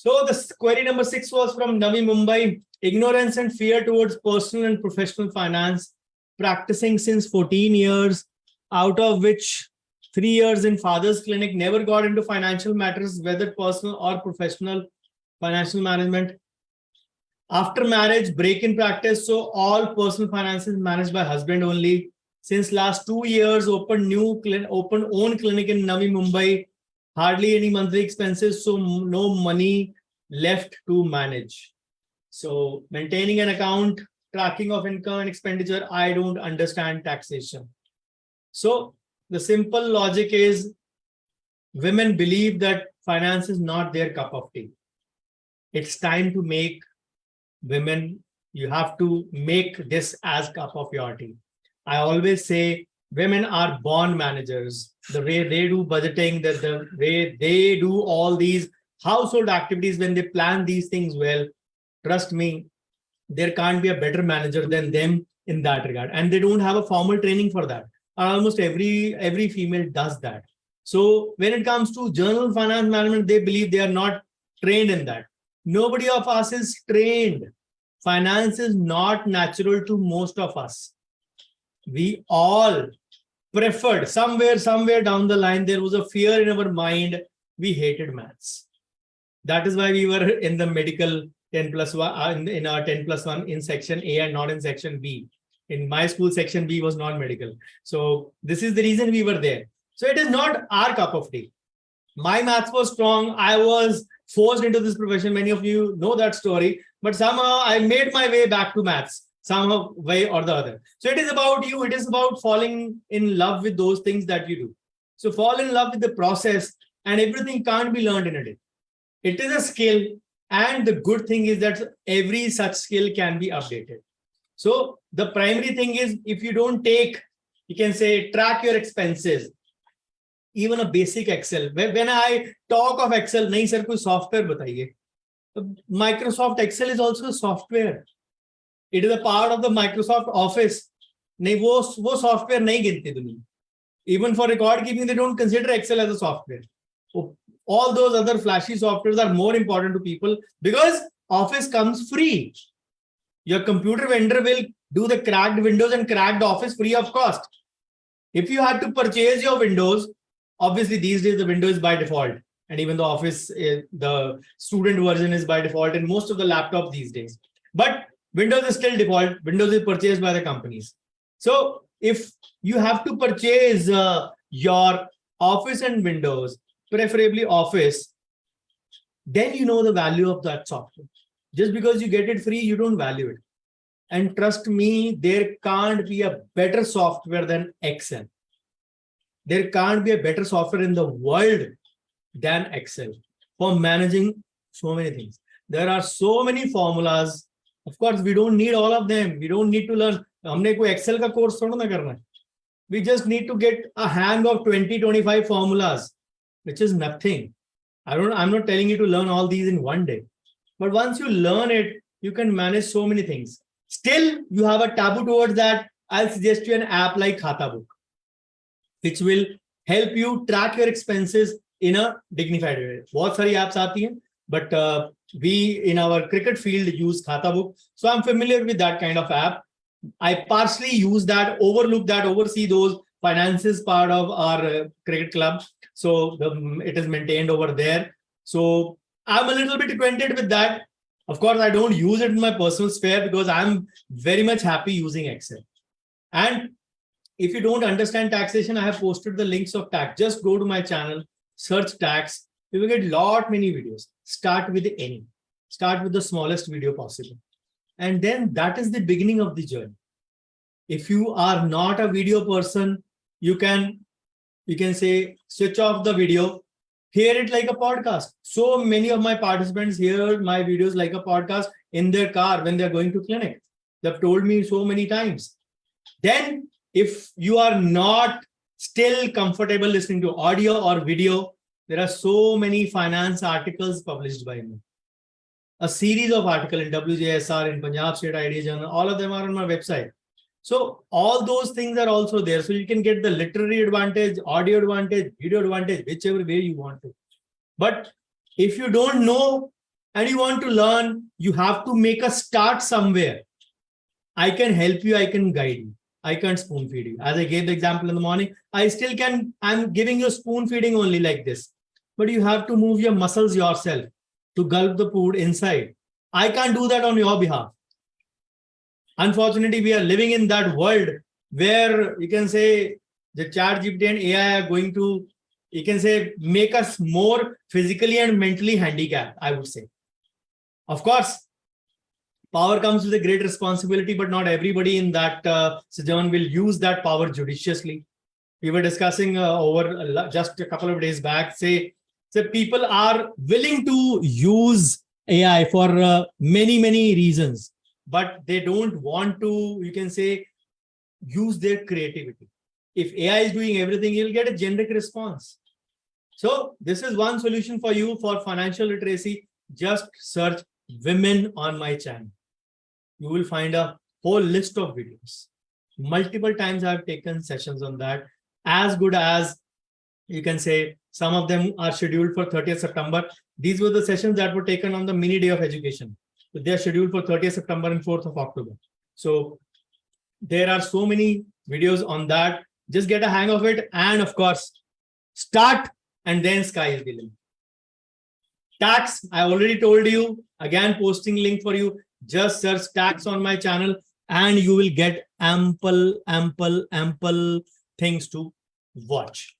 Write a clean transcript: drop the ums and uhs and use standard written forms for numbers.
So the query number 6 was from Navi Mumbai. Ignorance and fear towards personal and professional finance, practicing since 14 years, out of which 3 years in father's clinic, never got into financial matters, whether personal or professional financial management. After marriage, break in practice. So all personal finances managed by husband only. Since last 2 years, open own clinic in Navi Mumbai. Hardly any monthly expenses, so no money left to manage. So maintaining an account, tracking of income and expenditure, I don't understand taxation. So the simple logic is women believe that finance is not their cup of tea. It's time to make women, you have to make this as cup of your tea. I always say women are born managers. The way they do budgeting, the way they do all these household activities, when they plan these things well, trust me, there can't be a better manager than them in that regard. And they don't have a formal training for that. Almost every female does that. So when it comes to general finance management, they believe they are not trained in that. Nobody of us is trained. Finance is not natural to most of us. We all preferred somewhere down the line, there was a fear in our mind. We hated maths. That is why we were in the medical 10+1 in our 10+1 in section A and not in section B. In my school, section B was non-medical. So this is the reason we were there. So it is not our cup of tea. My maths was strong. I was forced into this profession. Many of you know that story, but somehow I made my way back to maths, somehow way or the other. So it is about you. It is about falling in love with those things that you do. So fall in love with the process, and everything can't be learned in a day. It is a skill. And the good thing is that every such skill can be updated. So the primary thing is, if you don't take, you can say, track your expenses, even a basic Excel. When I talk of Excel, nahi sir, koi software bataiye. Microsoft Excel is also a software. It is a part of the Microsoft Office. Nahi, wo software nahi ginti duniya. Even for record keeping, they don't consider Excel as a software. All those other flashy softwares are more important to people because Office comes free. Your computer vendor will do the cracked Windows and cracked Office free of cost. If you had to purchase your Windows, obviously these days the Windows is by default. And even the Office, the student version is by default in most of the laptops these days. But Windows is still default. Windows is purchased by the companies. So if you have to purchase your Office and Windows, preferably Office, then you know the value of that software. Just because you get it free, you don't value it. And trust me, there can't be a better software than Excel. There can't be a better software in the world than Excel for managing so many things. There are so many formulas. Of course, we don't need all of them. We don't need to learn. हमने कोई Excel का course थोड़ा ना करना है. We just need to get a hang of 20-25 formulas, which is nothing. I'm not telling you to learn all these in one day. But once you learn it, you can manage so many things. Still, you have a taboo towards that. I'll suggest you an app like Khata Book, which will help you track your expenses in a dignified way. बहुत सारी apps आती हैं, but we in our cricket field use Khata Book. So I'm familiar with that kind of app. I partially use that, oversee those finances part of our cricket club. So it is maintained over there. So I'm a little bit acquainted with that. Of course, I don't use it in my personal sphere because I'm very much happy using Excel. And if you don't understand taxation, I have posted the links of tax. Just go to my channel, search tax. You will get many videos. Start with any. Start with the smallest video possible. And then that is the beginning of the journey. If you are not a video person, you can say, switch off the video, hear it like a podcast. So many of my participants hear my videos like a podcast in their car when they're going to clinic. They've told me so many times. Then if you are not still comfortable listening to audio or video, there are so many finance articles published by me. A series of articles in WJSR, in Punjab State IDA Journal, all of them are on my website. So all those things are also there. So you can get the literary advantage, audio advantage, video advantage, whichever way you want to. But if you don't know and you want to learn, you have to make a start somewhere. I can help you, I can guide you. I can't spoon feed you. As I gave the example in the morning, I still can, I'm giving you spoon feeding only like this. But you have to move your muscles yourself to gulp the food inside. I can't do that on your behalf. Unfortunately, we are living in that world where you can say the chat GPT and AI are going to, you can say, make us more physically and mentally handicapped, I would say. Of course, power comes with a great responsibility, but not everybody in that sojourn will use that power judiciously. We were discussing over just a couple of days back, say people are willing to use AI for many reasons, but they don't want to, you can say, use their creativity. If AI is doing everything, you'll get a generic response. So this is one solution for you for financial literacy. Just search women on my channel. You will find a whole list of videos. Multiple times I've taken sessions on that. As good as, you can say, some of them are scheduled for 30th September. These were the sessions that were taken on the mini day of education. So they are scheduled for 30th September and 4th of October. So there are so many videos on that. Just get a hang of it. And of course, start and then sky is the limit. Tax, I already told you, again, posting link for you. Just search tax on my channel and you will get ample things to watch.